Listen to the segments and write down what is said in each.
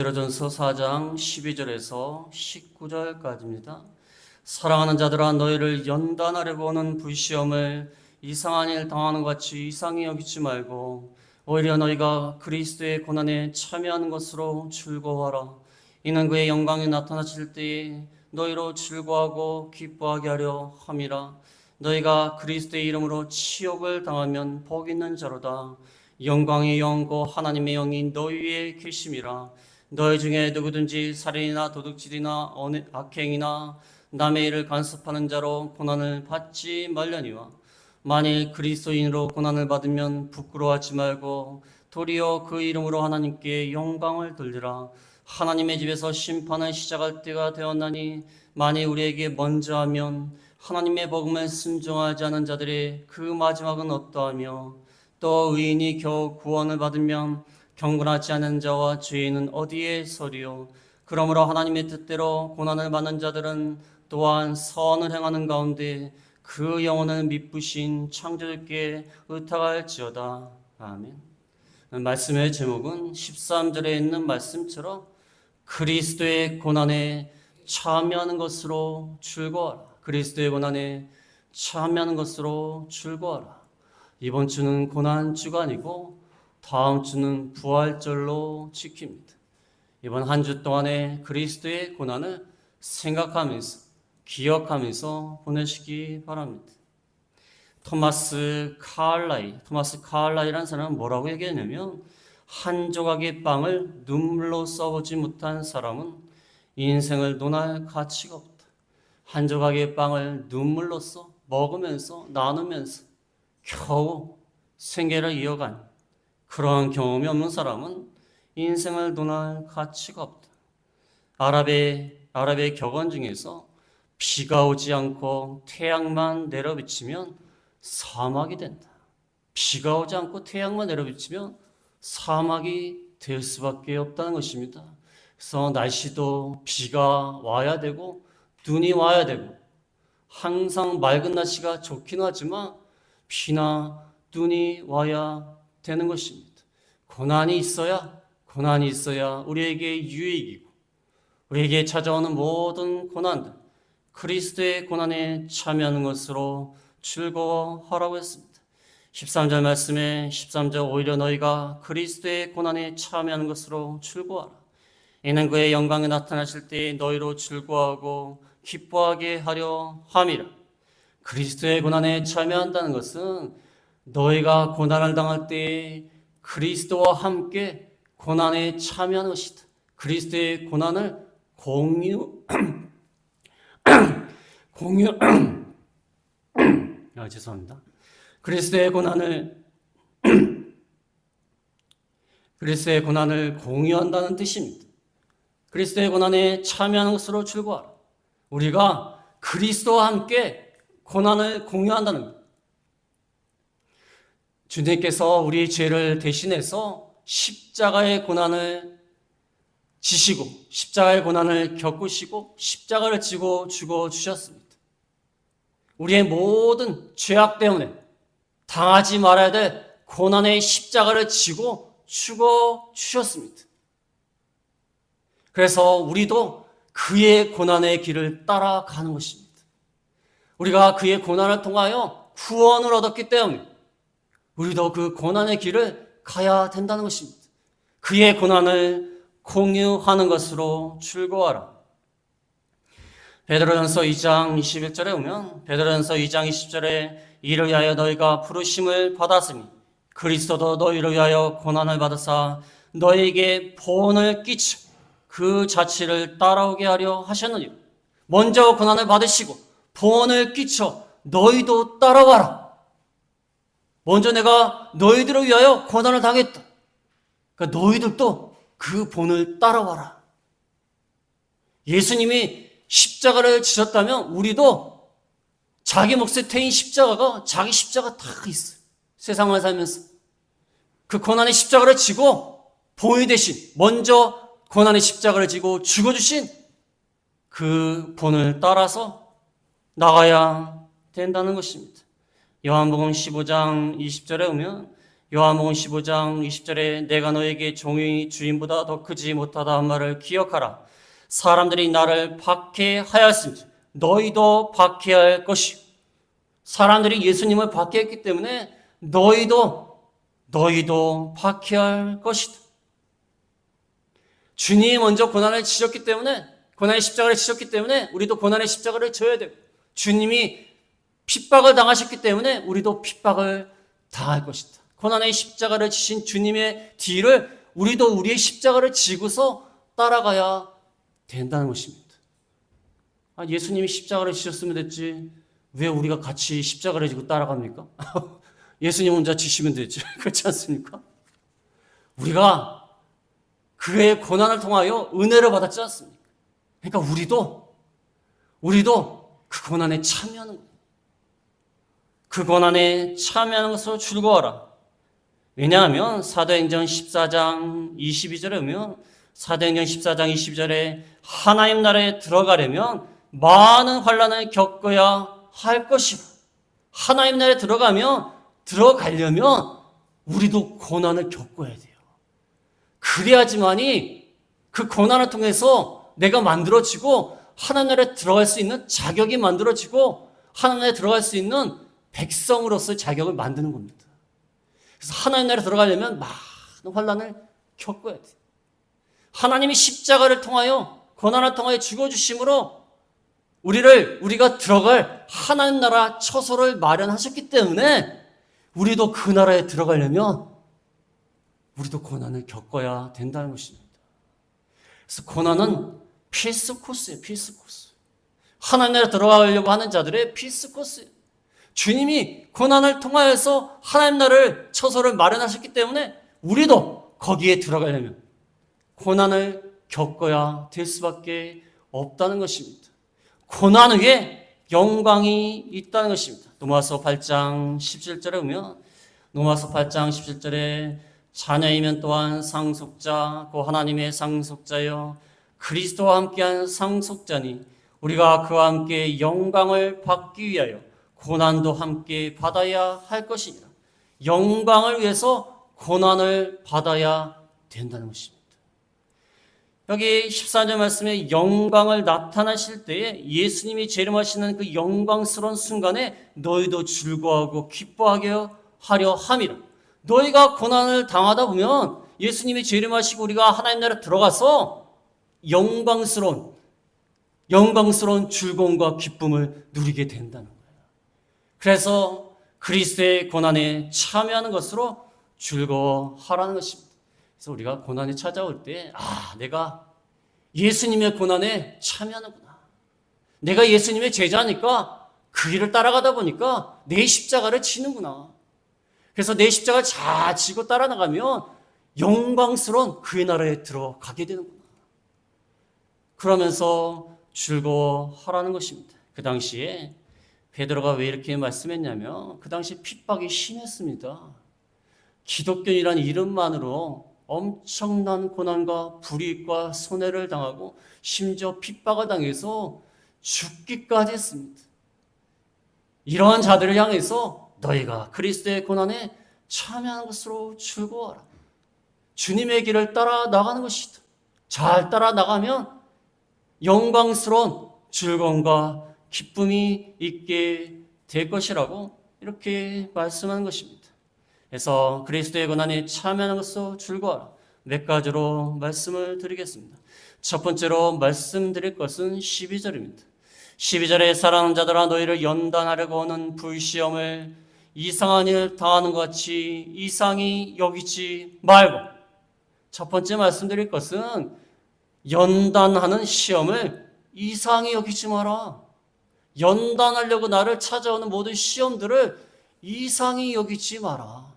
베드로전서 4장 12절에서 19절까지입니다. 사랑하는 자들아, 너희를 연단하려고 오는 불시험을 이상한 일 당하는 것 같이 이상히 여기지 말고 오히려 너희가 그리스도의 고난에 참여하는 것으로 즐거워하라. 이는 그의 영광이 나타나실 때에 너희로 즐거워하고 기뻐하게 하려 함이라. 너희가 그리스도의 이름으로 치욕을 당하면 복 있는 자로다. 영광의 영고 하나님의 영이 너희 위에 계심이라. 너희 중에 누구든지 살인이나 도둑질이나 악행이나 남의 일을 간섭하는 자로 고난을 받지 말려니와 만일 그리스도인으로 고난을 받으면 부끄러워하지 말고 도리어 그 이름으로 하나님께 영광을 돌리라. 하나님의 집에서 심판을 시작할 때가 되었나니 만일 우리에게 먼저 하면 하나님의 복음을 순종하지 않은 자들의 그 마지막은 어떠하며 또 의인이 겨우 구원을 받으면 경건하지 않은 자와 죄인은 어디에 서리요. 그러므로 하나님의 뜻대로 고난을 받는 자들은 또한 선을 행하는 가운데 그 영혼을 미쁘신 창조주께 의탁할지어다. 아멘. 말씀의 제목은 13절에 있는 말씀처럼 그리스도의 고난에 참여하는 것으로 즐거워하라. 그리스도의 고난에 참여하는 것으로 즐거워하라. 이번 주는 고난주가 아니고 다음 주는 부활절로 지킵니다. 이번 한 주 동안에 그리스도의 고난을 생각하면서 기억하면서 보내시기 바랍니다. 토마스 카알라이라는 사람은 뭐라고 얘기했냐면 한 조각의 빵을 눈물로 써보지 못한 사람은 인생을 논할 가치가 없다. 한 조각의 빵을 눈물로 써 먹으면서 나누면서 겨우 생계를 이어간 그러한 경험이 없는 사람은 인생을 논할 가치가 없다. 아랍의 격언 중에서 비가 오지 않고 태양만 내려비치면 사막이 된다. 비가 오지 않고 태양만 내려비치면 사막이 될 수밖에 없다는 것입니다. 그래서 날씨도 비가 와야 되고 눈이 와야 되고 항상 맑은 날씨가 좋긴 하지만 비나 눈이 와야 되는 것입니다. 고난이 있어야 우리에게 유익이고 우리에게 찾아오는 모든 고난들 그리스도의 고난에 참여하는 것으로 즐거워하라고 했습니다. 13절 말씀에 13절 오히려 너희가 그리스도의 고난에 참여하는 것으로 즐거워하라. 이는 그의 영광이 나타나실 때 너희로 즐거워하고 기뻐하게 하려 함이라. 그리스도의 고난에 참여한다는 것은 너희가 고난을 당할 때 그리스도와 함께 고난에 참여하는 것이다. 그리스도의 고난을 죄송합니다. 그리스도의 고난을 공유한다는 뜻입니다. 그리스도의 고난에 참여하는 것으로 즐거워하라. 우리가 그리스도와 함께 고난을 공유한다는 것. 주님께서 우리 죄를 대신해서 십자가의 고난을 지시고 십자가의 고난을 겪으시고 십자가를 지고 죽어주셨습니다. 우리의 모든 죄악 때문에 당하지 말아야 될 고난의 십자가를 지고 죽어주셨습니다. 그래서 우리도 그의 고난의 길을 따라가는 것입니다. 우리가 그의 고난을 통하여 구원을 얻었기 때문에 우리도 그 고난의 길을 가야 된다는 것입니다. 그의 고난을 공유하는 것으로 즐거워하라. 베드로전서 2장 21절에 보면 베드로전서 2장 20절에 이를 위하여 너희가 부르심을 받았으니 그리스도도 너희를 위하여 고난을 받으사 너희에게 본을 끼쳐 그 자취를 따라오게 하려 하셨느니라. 먼저 고난을 받으시고 본을 끼쳐 너희도 따라와라. 먼저 내가 너희들을 위하여 고난을 당했다. 그러니까 너희들도 그 본을 따라와라. 예수님이 십자가를 지셨다면 우리도 자기 몫에 태인 십자가가 자기 십자가 다 있어요. 세상을 살면서 그 고난의 십자가를 지고 본이 대신 먼저 고난의 십자가를 지고 죽어주신 그 본을 따라서 나가야 된다는 것입니다. 요한복음 15장 20절에 보면 요한복음 15장 20절에 내가 너에게 종이 주인보다 더 크지 못하다 한 말을 기억하라. 사람들이 나를 박해하였으니 너희도 박해할 것이요. 사람들이 예수님을 박해했기 때문에 너희도 박해할 것이다. 주님이 먼저 고난을 지셨기 때문에, 고난의 십자가를 지셨기 때문에 우리도 고난의 십자가를 져야 되고, 주님이 핍박을 당하셨기 때문에 우리도 핍박을 당할 것이다. 고난의 십자가를 지신 주님의 뒤를 우리도 우리의 십자가를 지고서 따라가야 된다는 것입니다. 예수님이 십자가를 지셨으면 됐지 왜 우리가 같이 십자가를 지고 따라갑니까? 예수님 혼자 지시면 되지. 그렇지 않습니까? 우리가 그의 고난을 통하여 은혜를 받았지 않습니까? 그러니까 우리도 그 고난에 참여하는 거예요. 그 고난에 참여하는 것으로 즐거워라. 왜냐하면 사도행전 14장 22절에 보면, 사도행전 14장 22절에 하나님 나라에 들어가려면 많은 환난을 겪어야 할 것이라. 하나님 나라에 들어가려면 우리도 고난을 겪어야 돼요. 그래야지만이 그 고난을 통해서 내가 만들어지고 하나님 나라에 들어갈 수 있는 자격이 만들어지고 하나님 나라에 들어갈 수 있는 백성으로서의 자격을 만드는 겁니다. 그래서 하나님 나라에 들어가려면 많은 환난을 겪어야 돼요. 하나님이 십자가를 통하여 고난을 통하여 죽어주심으로 우리가 들어갈 하나님 나라 처소를 마련하셨기 때문에 우리도 그 나라에 들어가려면 우리도 고난을 겪어야 된다는 것입니다. 그래서 고난은 필수 코스예요. 필수 코스. 하나님 나라에 들어가려고 하는 자들의 필수 코스예요. 주님이 고난을 통하여서 하나님 나라를 처소를 마련하셨기 때문에 우리도 거기에 들어가려면 고난을 겪어야 될 수밖에 없다는 것입니다. 고난 위에 영광이 있다는 것입니다. 로마서 8장 17절에 보면, 로마서 8장 17절에 자녀이면 또한 상속자, 그 하나님의 상속자여 그리스도와 함께한 상속자니 우리가 그와 함께 영광을 받기 위하여 고난도 함께 받아야 할 것이니라. 영광을 위해서 고난을 받아야 된다는 것입니다. 여기 14절 말씀에 영광을 나타나실 때에 예수님이 재림하시는 그 영광스러운 순간에 너희도 즐거워하고 기뻐하게 하려 함이라. 너희가 고난을 당하다 보면 예수님이 재림하시고 우리가 하나님 나라에 들어가서 영광스러운 즐거움과 기쁨을 누리게 된다는 거예요. 그래서 그리스도의 고난에 참여하는 것으로 즐거워하라는 것입니다. 그래서 우리가 고난이 찾아올 때, 내가 예수님의 고난에 참여하는구나. 내가 예수님의 제자니까 그 길을 따라가다 보니까 내 십자가를 지는구나. 그래서 내 십자가를 잘 지고 따라나가면 영광스러운 그의 나라에 들어가게 되는구나. 그러면서 즐거워하라는 것입니다. 그 당시에 베드로가 왜 이렇게 말씀했냐면, 그 당시 핍박이 심했습니다. 기독교인이란 이름만으로 엄청난 고난과 불이익과 손해를 당하고 심지어 핍박을 당해서 죽기까지 했습니다. 이러한 자들을 향해서 너희가 그리스도의 고난에 참여하는 것으로 즐거워하라. 주님의 길을 따라 나가는 것이다. 잘 따라 나가면 영광스러운 즐거움과 기쁨이 있게 될 것이라고 이렇게 말씀하는 것입니다. 그래서 그리스도의 고난에 참여하는 것으로 즐거워하라. 몇 가지로 말씀을 드리겠습니다. 첫 번째로 말씀드릴 것은 12절입니다. 12절에 사랑하는 자들아 너희를 연단하려고 하는 불시험을 이상한 일 당하는 것 같이 이상히 여기지 말고, 첫 번째 말씀드릴 것은 연단하는 시험을 이상히 여기지 마라. 연단하려고 나를 찾아오는 모든 시험들을 이상히 여기지 마라.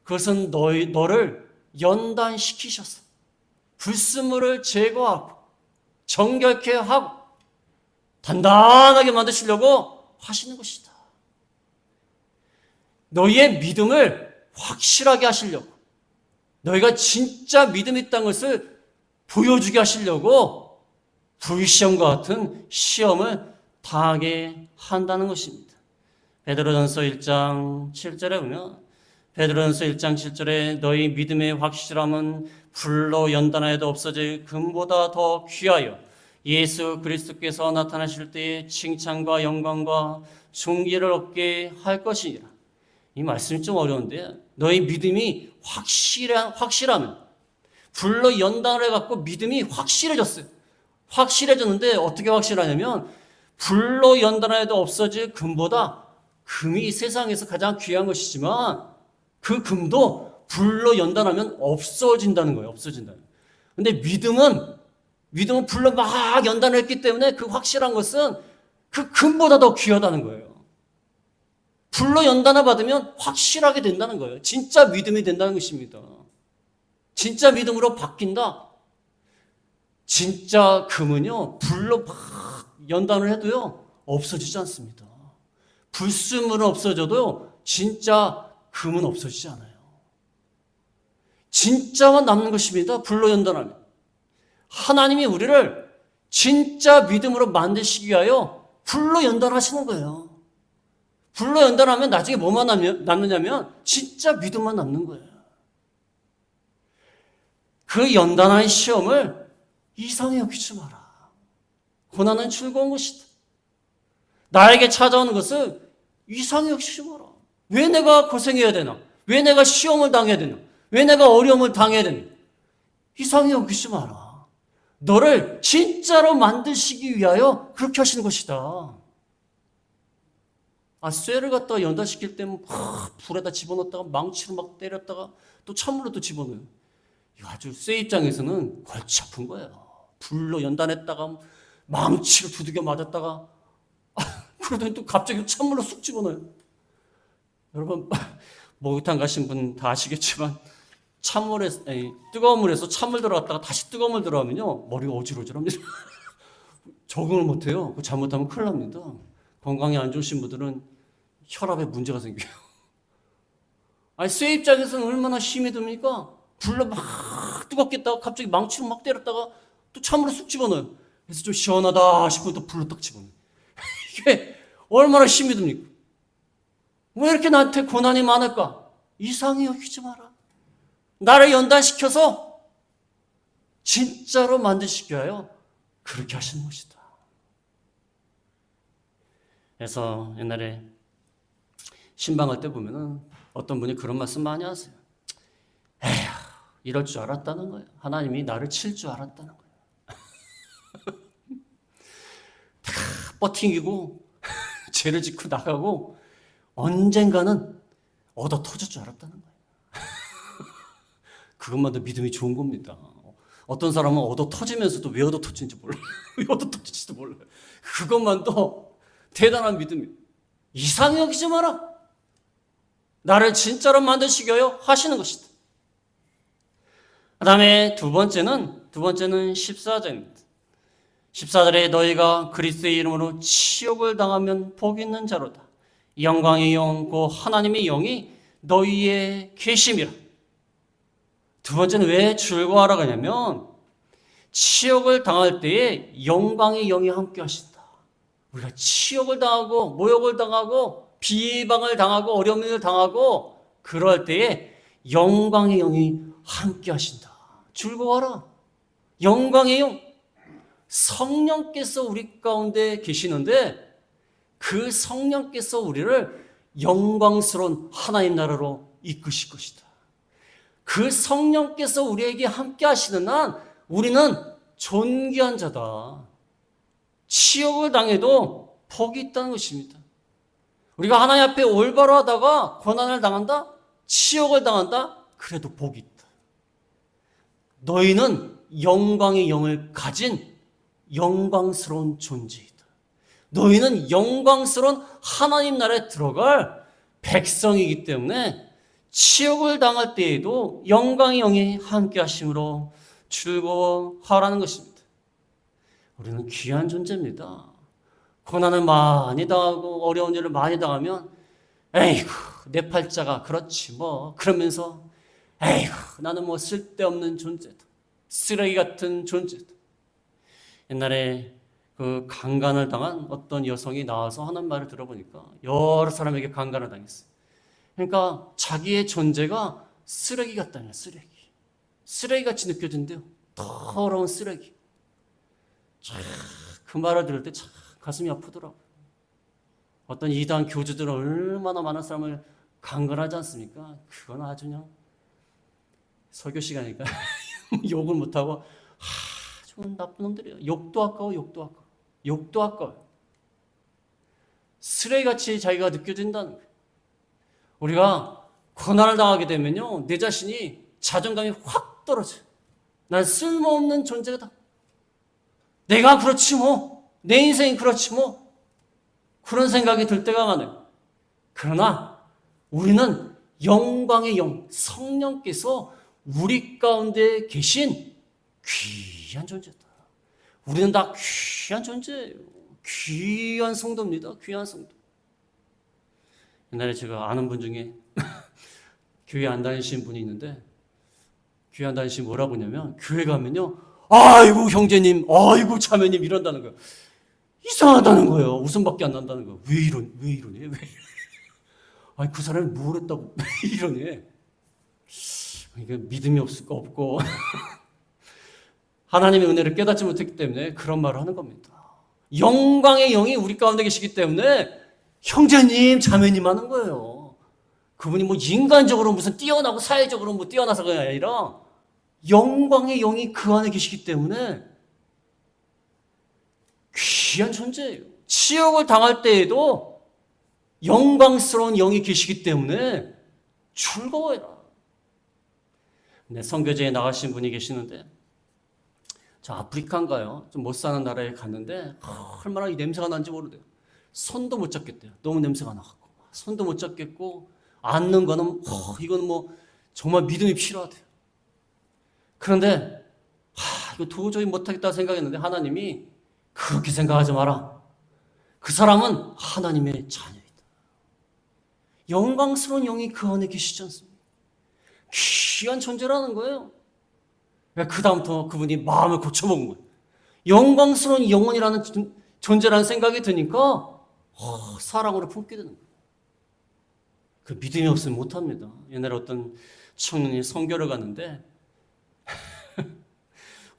그것은 너를 연단시키셔서 불순물을 제거하고 정결케 하고 단단하게 만드시려고 하시는 것이다. 너희의 믿음을 확실하게 하시려고, 너희가 진짜 믿음이 있다는 것을 보여주게 하시려고 불시험과 같은 시험을 당하게 한다는 것입니다. 베드로전서 1장 7절에 보면 베드로전서 1장 7절에 너희 믿음의 확실함은 불로 연단하여도 없어질 금보다 더 귀하여 예수 그리스도께서 나타나실 때에 칭찬과 영광과 존귀를 얻게 할 것이니라. 이 말씀이 좀 어려운데 너희 믿음이 확실하면 불로 연단을 해갖고 믿음이 확실해졌어요. 확실해졌는데 어떻게 확실하냐면 불로 연단하여도 없어질 금보다 금이 세상에서 가장 귀한 것이지만 그 금도 불로 연단하면 없어진다는 거예요. 없어진다는 거예요. 근데 믿음은 불로 막 연단을 했기 때문에 그 확실한 것은 그 금보다 더 귀하다는 거예요. 불로 연단을 받으면 확실하게 된다는 거예요. 진짜 믿음이 된다는 것입니다. 진짜 믿음으로 바뀐다. 진짜 금은요, 불로 막 연단을 해도요, 없어지지 않습니다. 불순물은 없어져도요, 진짜 금은 없어지지 않아요. 진짜만 남는 것입니다. 불로 연단하면. 하나님이 우리를 진짜 믿음으로 만드시기 위하여 불로 연단하시는 거예요. 불로 연단하면 나중에 뭐만 남느냐면 진짜 믿음만 남는 거예요. 그 연단한 시험을 이상히 여기지 마라. 고난은 즐거운 것이다. 나에게 찾아오는 것을 이상히 여기지 마라. 왜 내가 고생해야 되나? 왜 내가 시험을 당해야 되나? 왜 내가 어려움을 당해야 되나? 이상히 여기지 마라. 너를 진짜로 만드시기 위하여 그렇게 하시는 것이다. 쇠를 갖다가 연단시킬 때는 불에다 집어넣었다가 망치로 막 때렸다가 또 찬물로 또 집어넣어요. 아주 쇠 입장에서는 골치 아픈 거예요. 불로 연단했다가 망치로 두들겨 맞았다가 그러더니 또 갑자기 찬물로 쑥 집어넣어요. 여러분 목욕탕 가신 분 다 아시겠지만 뜨거운 물에서 찬물 들어갔다가 다시 뜨거운 물 들어가면요 머리가 어지러워집니다. 적응을 못해요. 그거 잘못하면 큰일 납니다. 건강이 안 좋으신 분들은 혈압에 문제가 생겨요. 쇠 입장에서는 얼마나 힘이 듭니까? 불로 막 뜨겁게 했다가 갑자기 망치로 막 때렸다가 또 찬물로 쑥 집어넣어요. 그래서 좀 시원하다 싶으면 또 불로 딱 집어넣어요. 이게 얼마나 힘이 듭니까? 왜 이렇게 나한테 고난이 많을까? 이상히 여기지 마라. 나를 연단시켜서 진짜로 만드시기 위하여 그렇게 하시는 것이다. 그래서 옛날에 신방할 때 보면은 어떤 분이 그런 말씀 많이 하세요. 에휴, 이럴 줄 알았다는 거예요. 하나님이 나를 칠 줄 알았다는 거예요. 다 버팅기고 죄를 짓고 나가고 언젠가는 얻어 터질 줄 알았다는 거예요. 그것만도 믿음이 좋은 겁니다. 어떤 사람은 얻어 터지면서도 왜 얻어 터지는지 몰라요. 왜 얻어 터질지도 몰라요. 그것만도 대단한 믿음이에요. 이상히 여기지 마라. 나를 진짜로 만드시기 위하여 하시는 것이다. 그 다음에 두 번째는 14절입니다. 14절에 너희가 그리스도의 이름으로 치욕을 당하면 복 있는 자로다. 영광의 영, 그 하나님의 영이 너희에 계심이라. 두 번째는 왜 즐거워하라고 하냐면 치욕을 당할 때에 영광의 영이 함께 하신다. 우리가 치욕을 당하고 모욕을 당하고 비방을 당하고 어려움을 당하고 그럴 때에 영광의 영이 함께 하신다. 즐거워하라. 영광의 영. 성령께서 우리 가운데 계시는데 그 성령께서 우리를 영광스러운 하나님 나라로 이끄실 것이다. 그 성령께서 우리에게 함께 하시는 한 우리는 존귀한 자다. 치욕을 당해도 복이 있다는 것입니다. 우리가 하나님 앞에 올바로 하다가 고난을 당한다? 치욕을 당한다? 그래도 복이 있다. 너희는 영광의 영을 가진 영광스러운 존재이다. 너희는 영광스러운 하나님 나라에 들어갈 백성이기 때문에 치욕을 당할 때에도 영광의 영이 함께 하심으로 즐거워하라는 것입니다. 우리는 귀한 존재입니다. 고난을 많이 당하고 어려운 일을 많이 당하면 에이구 내 팔자가 그렇지 뭐 그러면서 에이구 나는 뭐 쓸데없는 존재다. 쓰레기 같은 존재다. 옛날에 그 강간을 당한 어떤 여성이 나와서 하는 말을 들어보니까 여러 사람에게 강간을 당했어요. 그러니까 자기의 존재가 쓰레기 같다는 쓰레기. 쓰레기같이 느껴진대요. 더러운 쓰레기. 그 말을 들을 때 참 가슴이 아프더라고요. 어떤 이단 교주들은 얼마나 많은 사람을 강간하지 않습니까? 그건 아주 그냥 설교 시간이니까 욕을 못하고 좀 나쁜 놈들이에요. 욕도 아까워, 욕도 아까워. 욕도 아까워요. 쓰레기같이 자기가 느껴진다는 거예요. 우리가 고난을 당하게 되면요, 내 자신이 자존감이 확 떨어져요. 난 쓸모없는 존재다. 내가 그렇지 뭐. 내 인생이 그렇지 뭐. 그런 생각이 들 때가 많아요. 그러나 우리는 영광의 영, 성령께서 우리 가운데 계신 귀한 존재다. 우리는 다 귀한 존재예요. 귀한 성도입니다. 귀한 성도. 옛날에 제가 아는 분 중에 교회 안 다니신 분이 있는데, 교회 안 다니시면 뭐라고 하냐면, 교회 가면요, 아이고 형제님, 아이고 자매님 이런다는 거예요. 이상하다는 거예요. 웃음밖에 안 난다는 거예요. 왜 이러니? 왜? 아니 그 사람이 뭘 했다고 왜 이러니? 이게 믿음이 없고 하나님의 은혜를 깨닫지 못했기 때문에 그런 말을 하는 겁니다. 영광의 영이 우리 가운데 계시기 때문에 형제님, 자매님 하는 거예요. 그분이 뭐 인간적으로 무슨 뛰어나고 사회적으로 뭐 뛰어나서가 아니라 영광의 영이 그 안에 계시기 때문에 귀한 존재예요. 치욕을 당할 때에도 영광스러운 영이 계시기 때문에 즐거워해라. 네, 선교제에 나가신 분이 계시는데, 저 아프리카인가요? 좀 못 사는 나라에 갔는데 얼마나 이 냄새가 난지 모르대요. 손도 못 잡겠대요. 너무 냄새가 나갖고 손도 못 잡겠고, 앉는 거는 이거는 뭐 정말 믿음이 필요하대요. 그런데 이거 도저히 못하겠다 생각했는데 하나님이 그렇게 생각하지 마라. 그 사람은 하나님의 자녀이다. 영광스러운 영이 그 안에 계시지 않습니까? 귀한 존재라는 거예요. 그 다음부터 그분이 마음을 고쳐먹은 거예요. 영광스러운 영혼이라는 존재라는 생각이 드니까 사랑으로 품게 되는 거예요. 그 믿음이 없으면 못합니다. 옛날에 어떤 청년이 선교를 갔는데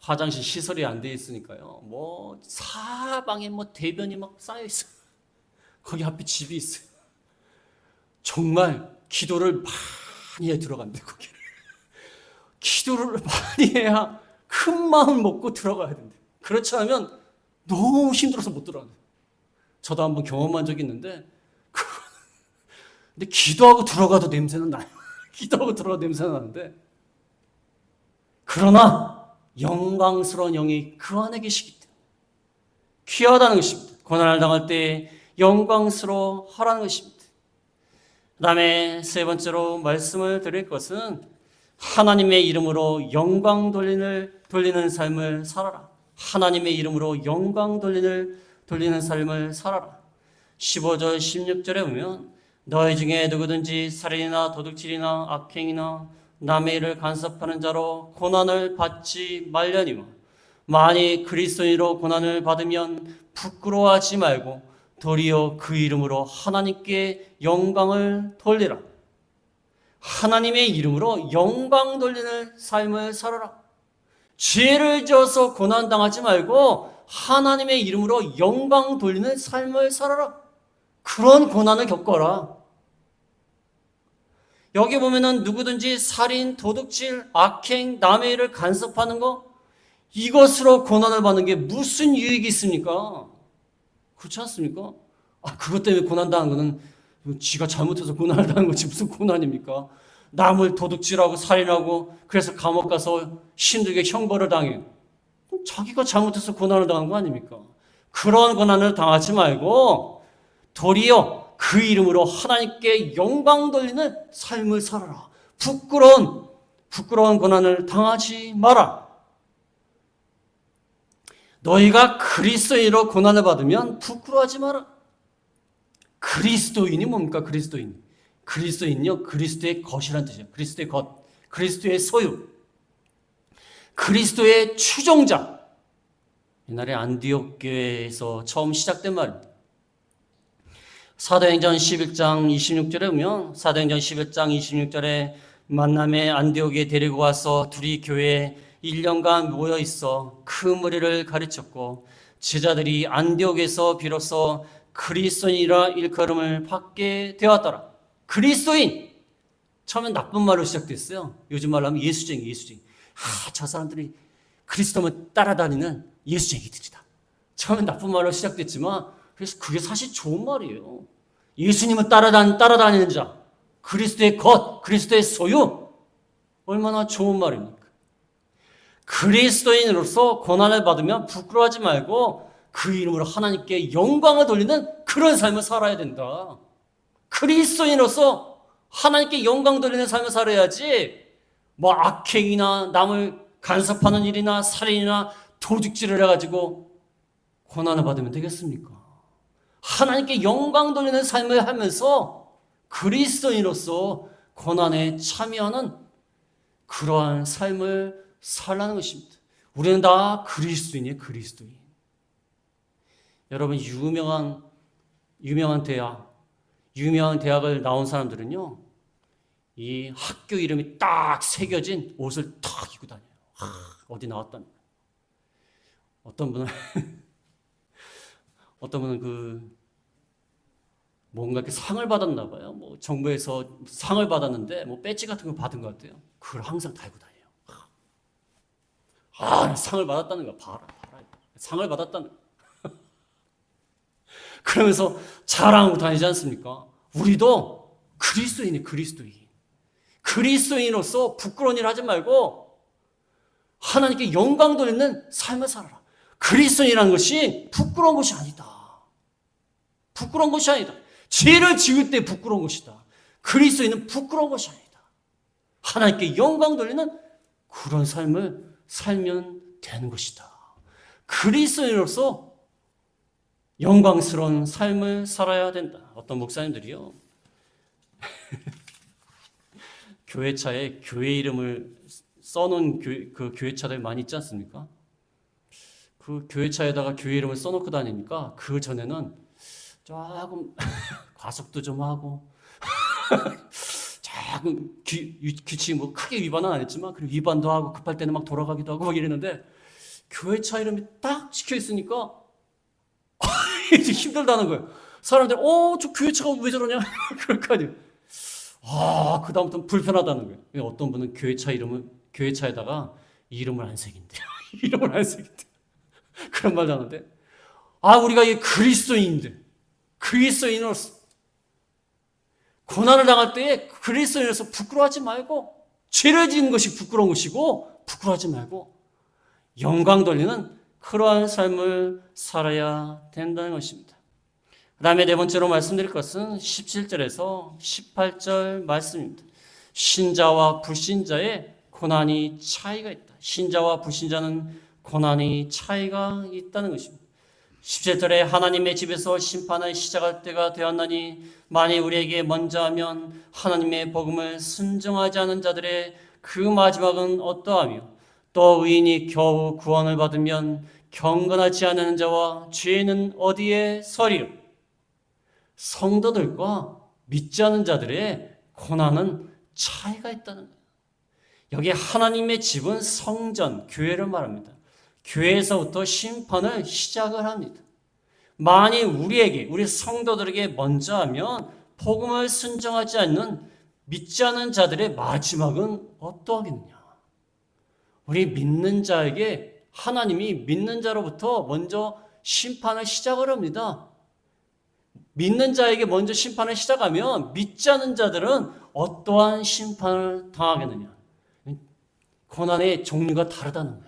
화장실 시설이 안 돼 있으니까요. 뭐 사방에 뭐 대변이 막 쌓여 있어요. 거기 앞에 집이 있어요. 정말 기도를 많이 해 들어간대 거기를. 기도를 많이 해야 큰 마음 먹고 들어가야 된대. 그렇지 않으면 너무 힘들어서 못 들어가요. 저도 한번 경험한 적이 있는데, 근데 기도하고 들어가도 냄새는 나요. 기도하고 들어가도 냄새는 나는데, 그러나 영광스러운 영이 그 안에 계시기 때문에 귀하다는 것입니다. 고난을 당할 때 영광스러워 하라는 것입니다. 그 다음에 세 번째로 말씀을 드릴 것은 하나님의 이름으로 영광 돌리는 삶을 살아라. 하나님의 이름으로 영광 돌리는 삶을 살아라. 15절 16절에 보면 너희 중에 누구든지 살인이나 도둑질이나 악행이나 남의 일을 간섭하는 자로 고난을 받지 말려니와 만일 그리스도인으로 고난을 받으면 부끄러워하지 말고 도리어 그 이름으로 하나님께 영광을 돌리라. 하나님의 이름으로 영광 돌리는 삶을 살아라. 죄를 지어서 고난당하지 말고 하나님의 이름으로 영광 돌리는 삶을 살아라. 그런 고난을 겪어라. 여기 보면은 누구든지 살인, 도둑질, 악행, 남의 일을 간섭하는 거, 이것으로 고난을 받는 게 무슨 유익이 있습니까? 그렇지 않습니까? 그것 때문에 고난당한 거는 지가 잘못해서 고난을 당한 거지 무슨 고난입니까? 남을 도둑질하고 살인하고 그래서 감옥 가서 힘들게 형벌을 당해. 자기가 잘못해서 고난을 당한 거 아닙니까? 그런 고난을 당하지 말고 도리어 그 이름으로 하나님께 영광 돌리는 삶을 살아라. 부끄러운 고난을 당하지 마라. 너희가 그리스도인으로 고난을 받으면 부끄러워하지 마라. 그리스도인이 뭡니까? 그리스도인요, 그리스도의 것이란 뜻이에요. 그리스도의 것, 그리스도의 소유, 그리스도의 추종자. 옛날에 안디옥 교회에서 처음 시작된 말입니다. 사도행전 11장 26절에 보면 사도행전 11장 26절에 만남의 안디옥에 데리고 와서 둘이 교회에 1년간 모여 있어 그 무리를 가르쳤고 제자들이 안디옥에서 비로소 그리스도인이라 일컬음을 받게 되었더라. 그리스도인! 처음엔 나쁜 말로 시작됐어요. 요즘 말로 하면 예수쟁이. 저 사람들이 그리스도만 따라다니는 예수쟁이들이다. 처음엔 나쁜 말로 시작됐지만 그래서 그게 사실 좋은 말이에요. 예수님을 따라다니는 자, 그리스도의 것, 그리스도의 소유, 얼마나 좋은 말입니까? 그리스도인으로서 고난을 받으면 부끄러워하지 말고 그 이름으로 하나님께 영광을 돌리는 그런 삶을 살아야 된다. 그리스도인으로서 하나님께 영광 돌리는 삶을 살아야지 뭐 악행이나 남을 간섭하는 일이나 살인이나 도둑질을 해가지고 고난을 받으면 되겠습니까? 하나님께 영광 돌리는 삶을 하면서 그리스도인으로서 고난에 참여하는 그러한 삶을 살라는 것입니다. 우리는 다 그리스도인이에요. 그리스도인. 여러분 유명한 대학을 나온 사람들은요, 이 학교 이름이 딱 새겨진 옷을 탁 입고 다녀요. 어디 나왔다는 거예요. 어떤 분은 뭔가 이렇게 상을 받았나 봐요. 뭐 정부에서 상을 받았는데 뭐 배지 같은 거 받은 것 같아요. 그걸 항상 달고 다녀요. 상을 받았다는 거 봐라. 상을 받았다는 거. 그러면서 자랑하고 다니지 않습니까? 우리도 그리스도인으로서 부끄러운 일 하지 말고 하나님께 영광 돌리는 삶을 살아라. 그리스도인이라는 것이 부끄러운 것이 아니다. 부끄러운 것이 아니다. 죄를 지을 때 부끄러운 것이다. 그리스도인은 부끄러운 것이 아니다. 하나님께 영광 돌리는 그런 삶을 살면 되는 것이다. 그리스도인으로서 영광스러운 삶을 살아야 된다. 어떤 목사님들이요, 교회차에 교회 이름을 써놓은 그 교회차들 많이 있지 않습니까? 그 교회차에다가 교회 이름을 써놓고 다니니까 그 전에는 조금 과속도 좀 하고 조금 규칙 뭐 크게 위반은 안 했지만 그리고 위반도 하고 급할 때는 막 돌아가기도 하고 막 이랬는데 교회차 이름이 딱 찍혀 있으니까 이제 힘들다는 거예요. 사람들이 저 교회차가 왜 저러냐 그럴 거 아니에요. 그다음부터는 불편하다는 거예요. 어떤 분은 교회차에다가 이름을 안 새긴대요. 이름을 안 새긴대요. 그런 말도 하는데, 우리가 이 그리스도인으로서 고난을 당할 때에 그리스도인으로서 부끄러워하지 말고, 죄를 지은 것이 부끄러운 것이고 부끄러워하지 말고 영광 돌리는 그러한 삶을 살아야 된다는 것입니다. 그 다음에 네 번째로 말씀드릴 것은 17절에서 18절 말씀입니다. 신자와 불신자의 고난이 차이가 있다. 신자와 불신자는 고난이 차이가 있다는 것입니다. 17절에 하나님의 집에서 심판을 시작할 때가 되었나니 만일 우리에게 먼저 하면 하나님의 복음을 순종하지 않은 자들의 그 마지막은 어떠하며 또 의인이 겨우 구원을 받으면 경건하지 않은 자와 죄인은 어디에 서리요? 성도들과 믿지 않은 자들의 고난은 차이가 있다는 거예요. 여기 하나님의 집은 성전, 교회를 말합니다. 교회에서부터 심판을 시작을 합니다. 만일 우리 성도들에게 먼저 하면 복음을 순종하지 않는 믿지 않는 자들의 마지막은 어떠하겠느냐? 우리 믿는 자에게 하나님이 믿는 자로부터 먼저 심판을 시작을 합니다. 믿는 자에게 먼저 심판을 시작하면 믿지 않은 자들은 어떠한 심판을 당하겠느냐? 고난의 종류가 다르다는 거예요.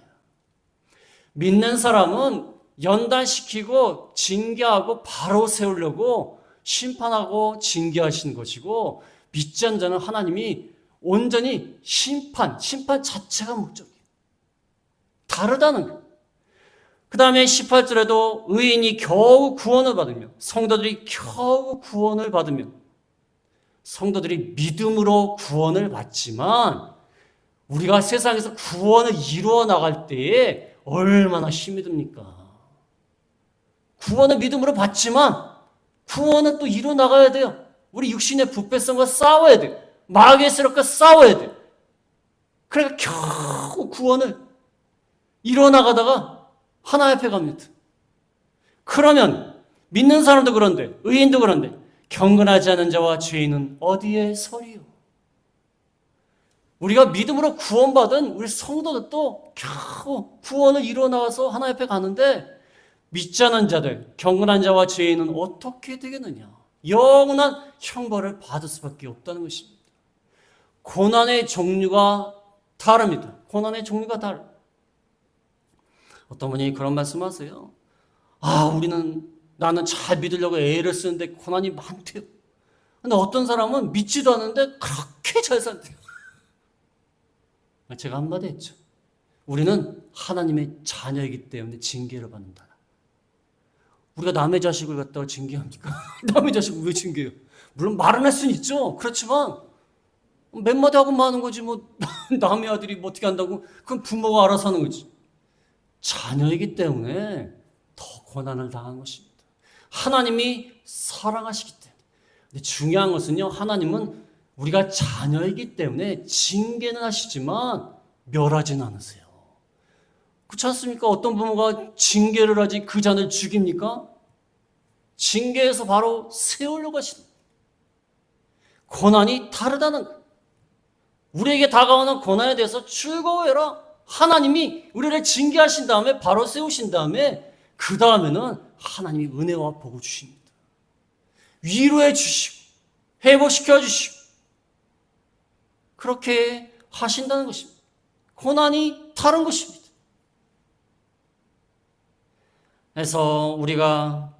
믿는 사람은 연단시키고 징계하고 바로 세우려고 심판하고 징계하시는 것이고, 믿지 않는 자는 하나님이 온전히 심판 자체가 목적이에요. 다르다는 거예요. 그 다음에 18절에도 의인이 겨우 구원을 받으며, 성도들이 겨우 구원을 받으며, 성도들이 믿음으로 구원을 받지만 우리가 세상에서 구원을 이루어 나갈 때에 얼마나 힘이 듭니까? 구원을 믿음으로 받지만 구원은 또 이루어나가야 돼요. 우리 육신의 부패성과 싸워야 돼요. 마귀의 세력과 싸워야 돼요. 그러니까 겨우 구원을 이루어나가다가 하나님 앞에 갑니다. 그러면 믿는 사람도 그런데 의인도 그런데 경건하지 않은 자와 죄인은 어디에 서리요? 우리가 믿음으로 구원받은 우리 성도들도 겨우 구원을 이루어나가서 하나님 앞에 가는데 믿지 않은 자들, 경건한 자와 죄인은 어떻게 되겠느냐? 영원한 형벌을 받을 수밖에 없다는 것입니다. 고난의 종류가 다릅니다. 고난의 종류가 다릅니다. 어떤 분이 그런 말씀하세요. 나는 잘 믿으려고 애를 쓰는데 고난이 많대요. 근데 어떤 사람은 믿지도 않는데 그렇게 잘 산대요. 제가 한마디 했죠. 우리는 하나님의 자녀이기 때문에 징계를 받는다. 우리가 남의 자식을 갖다가 징계합니까? 남의 자식을 왜 징계해요? 물론 말은 할 수는 있죠. 그렇지만 몇 마디 하고 마는 거지 뭐 남의 아들이 뭐 어떻게 한다고. 그건 부모가 알아서 하는 거지. 자녀이기 때문에 더 고난을 당한 것입니다. 하나님이 사랑하시기 때문에. 근데 중요한 것은요, 하나님은 우리가 자녀이기 때문에 징계는 하시지만 멸하지는 않으세요. 그렇지 않습니까? 어떤 부모가 징계를 하지 그 자녀를 죽입니까? 징계에서 바로 세우려고 하십니다. 고난이 다르다는 거예요. 우리에게 다가오는 고난에 대해서 즐거워해라. 하나님이 우리를 징계하신 다음에 바로 세우신 다음에 그 다음에는 하나님이 은혜와 복을 주십니다. 위로해 주시고 회복시켜 주시고 그렇게 하신다는 것입니다. 고난이 다른 것입니다. 그래서 우리가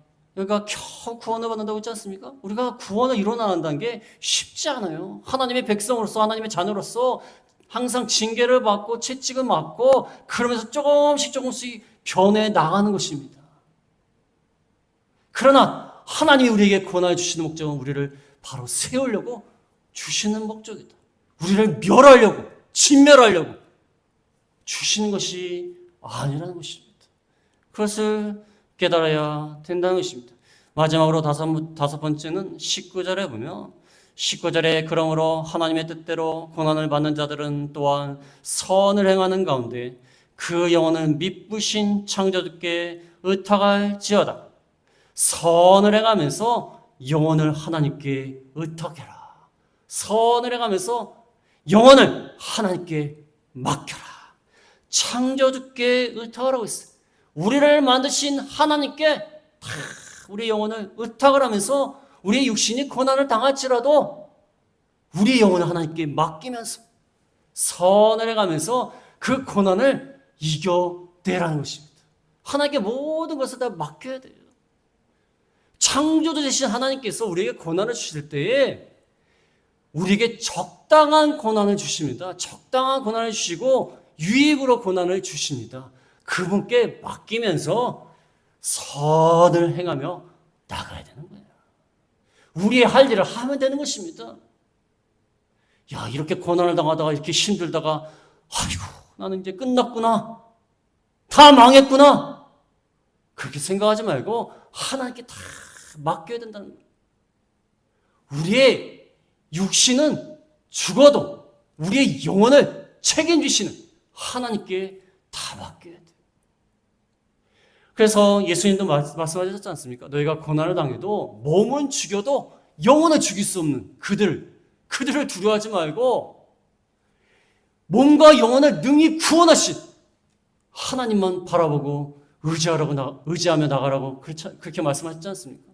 겨우 구원을 받는다고 했지 않습니까? 우리가 구원을 이뤄나간다는 게 쉽지 않아요. 하나님의 백성으로서 하나님의 자녀로서 항상 징계를 받고 채찍을 맞고 그러면서 조금씩 변해 나가는 것입니다. 그러나 하나님이 우리에게 권하여 주시는 목적은 우리를 바로 세우려고 주시는 목적이다. 우리를 멸하려고 진멸하려고 주시는 것이 아니라는 것입니다. 그것을 깨달아야 된다는 것입니다. 마지막으로 다섯 번째는 19절에 보면 19절에 그러므로 하나님의 뜻대로 고난을 받는 자들은 또한 선을 행하는 가운데 그 영혼을 미쁘신 창조주께 의탁할지어다. 선을 행하면서 영혼을 하나님께 의탁해라. 선을 행하면서 영혼을 하나님께 맡겨라. 창조주께 의탁하라고 했어요. 우리를 만드신 하나님께 다 우리 영혼을 의탁을 하면서 우리의 육신이 고난을 당할지라도 우리의 영혼을 하나님께 맡기면서 선을 해가면서 그 고난을 이겨내라는 것입니다. 하나님께 모든 것을 다 맡겨야 돼요. 창조주 되신 하나님께서 우리에게 고난을 주실 때에 우리에게 적당한 고난을 주십니다. 적당한 고난을 주시고 유익으로 고난을 주십니다. 그분께 맡기면서 선을 행하며 나가야 되는 거예요. 우리의 할 일을 하면 되는 것입니다. 야, 이렇게 고난을 당하다가 이렇게 힘들다가 아이고 나는 이제 끝났구나. 다 망했구나. 그렇게 생각하지 말고 하나님께 다 맡겨야 된다는 거예요. 우리의 육신은 죽어도 우리의 영혼을 책임지시는 하나님께 다 맡겨야 돼요. 그래서 예수님도 말씀하셨지 않습니까? 너희가 고난을 당해도 몸은 죽여도 영혼을 죽일 수 없는 그들을 두려워하지 말고 몸과 영혼을 능히 구원하신 하나님만 바라보고 의지하며 나가라고 그렇게 말씀하셨지 않습니까?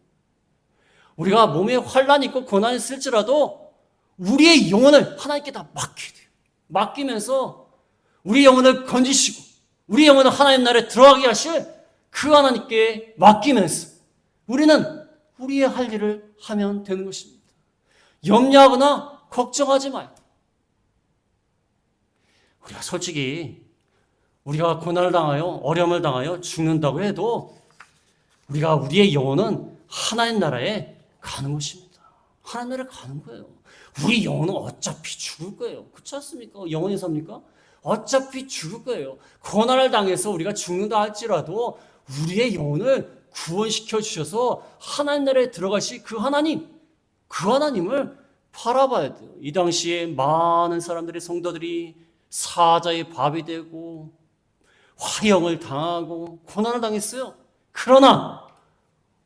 우리가 몸에 환난이 있고 고난이 있을지라도 우리의 영혼을 하나님께 다 맡겨야 돼요. 맡기면서 우리 영혼을 건지시고 우리 영혼을 하나님 나라에 들어가게 하실 그 하나님께 맡기면서 우리는 우리의 할 일을 하면 되는 것입니다. 염려하거나 걱정하지 말고. 우리가 솔직히 우리가 고난을 당하여 어려움을 당하여 죽는다고 해도 우리가 우리의 영혼은 하나님 나라에 가는 것입니다. 하나님 나라에 가는 거예요. 우리 영혼은 어차피 죽을 거예요. 그렇지 않습니까? 영혼이 삽니까? 어차피 죽을 거예요. 고난을 당해서 우리가 죽는다 할지라도 우리의 영혼을 구원시켜 주셔서 하나님 나라에 들어가실 그 하나님을 바라봐야 돼요. 이 당시에 많은 사람들이, 성도들이 사자의 밥이 되고 화형을 당하고 고난을 당했어요. 그러나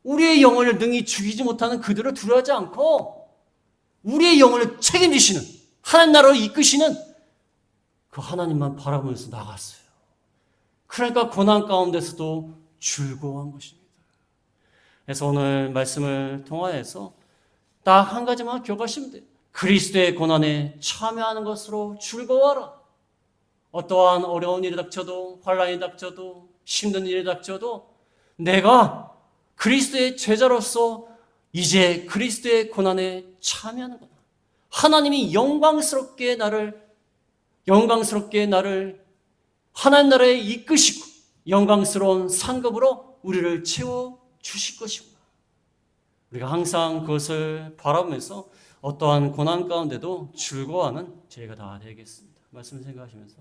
우리의 영혼을 능히 죽이지 못하는 그들을 두려워하지 않고 우리의 영혼을 책임지시는, 하나님 나라로 이끄시는 그 하나님만 바라보면서 나갔어요. 그러니까 고난 가운데서도 즐거워한 것입니다. 그래서 오늘 말씀을 통하여서 딱 한 가지만 기억하시면 돼요. 그리스도의 고난에 참여하는 것으로 즐거워하라. 어떠한 어려운 일이 닥쳐도, 환난이 닥쳐도, 힘든 일이 닥쳐도 내가 그리스도의 제자로서 이제 그리스도의 고난에 참여하는 거다. 하나님이 영광스럽게 나를 하나님 나라에 이끄시고 영광스러운 상급으로 우리를 채워 주실 것이구나. 우리가 항상 그것을 바라보면서 어떠한 고난 가운데도 즐거워하는 저희가 다 되겠습니다. 말씀 생각하시면서